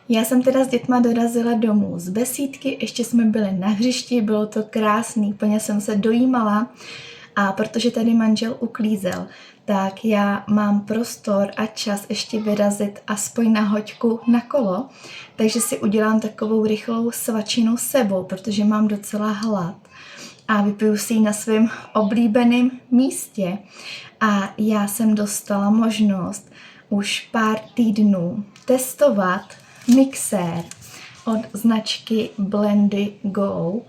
Já jsem teda s dětma dorazila domů z besídky, ještě jsme byli na hřišti, bylo to krásný, úplně jsem se dojímala a protože tady manžel uklízel, tak já mám prostor a čas ještě vyrazit aspoň na hoďku na kolo, takže si udělám takovou rychlou svačinu s sebou, protože mám docela hlad a vypiju si ji na svém oblíbeném místě. A já jsem dostala možnost už pár týdnů testovat mixér od značky Blendy Go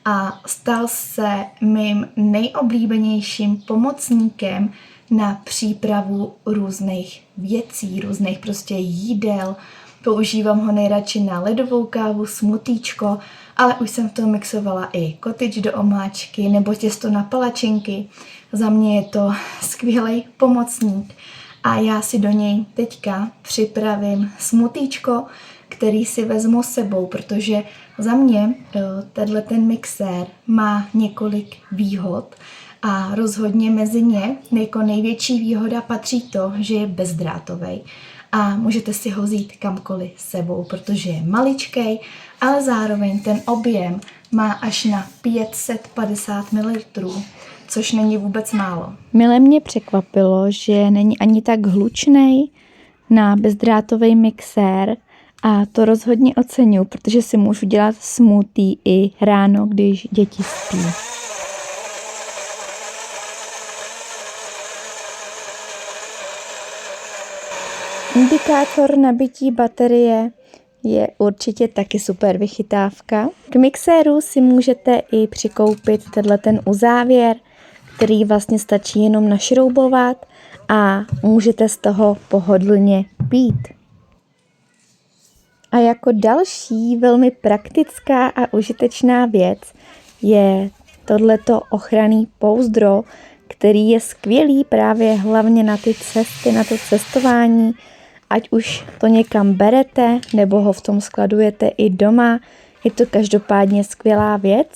a stal se mým nejoblíbenějším pomocníkem na přípravu různých věcí, různých prostě jídel. Používám ho nejradši na ledovou kávu, smutíčko, ale už jsem v tom mixovala i kotyč do omáčky nebo těsto na palačinky. Za mě je to skvělý pomocník a já si do něj teďka připravím smutíčko, který si vezmu s sebou, protože za mě ten mixér má několik výhod a rozhodně mezi ně jako největší výhoda patří to, že je bezdrátový a můžete si ho vzít kamkoliv s sebou, protože je maličkej, ale zároveň ten objem má až na 550 ml, což není vůbec málo. Mile mě překvapilo, že není ani tak hlučnej na bezdrátový mixér a to rozhodně oceňuji, protože si můžu dělat smoothie i ráno, když děti spí. Indikátor nabití baterie je určitě taky super vychytávka. K mixéru si můžete i přikoupit ten uzávěr, který vlastně stačí jenom našroubovat a můžete z toho pohodlně pít. A jako další velmi praktická a užitečná věc je tohleto ochranný pouzdro, který je skvělý právě hlavně na ty cesty, na to cestování, ať už to někam berete, nebo ho v tom skladujete i doma. Je to každopádně skvělá věc.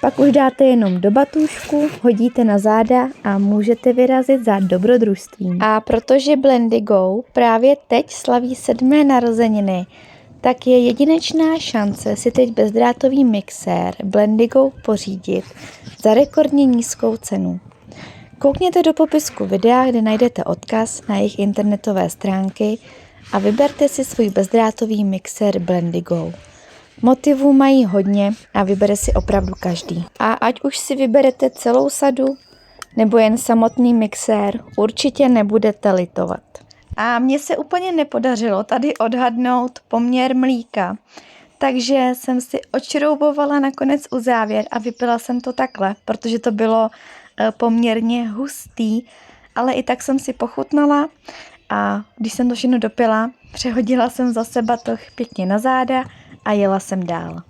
Pak už dáte jenom do batůžku, hodíte na záda a můžete vyrazit za dobrodružstvím. A protože Blendy Go právě teď slaví 7. narozeniny, tak je jedinečná šance si teď bezdrátový mixér Blendy Go pořídit za rekordně nízkou cenu. Koukněte do popisku videa, kde najdete odkaz na jejich internetové stránky a vyberte si svůj bezdrátový mixér Blendy Go. Motivů mají hodně a vybere si opravdu každý. A ať už si vyberete celou sadu nebo jen samotný mixér, určitě nebudete litovat. A mně se úplně nepodařilo tady odhadnout poměr mlíka, takže jsem si odšroubovala nakonec uzávěr a vypila jsem to takhle, protože to bylo poměrně hustý, ale i tak jsem si pochutnala a když jsem to všechno dopila, přehodila jsem zase batoh pěkně na záda a jela jsem dál.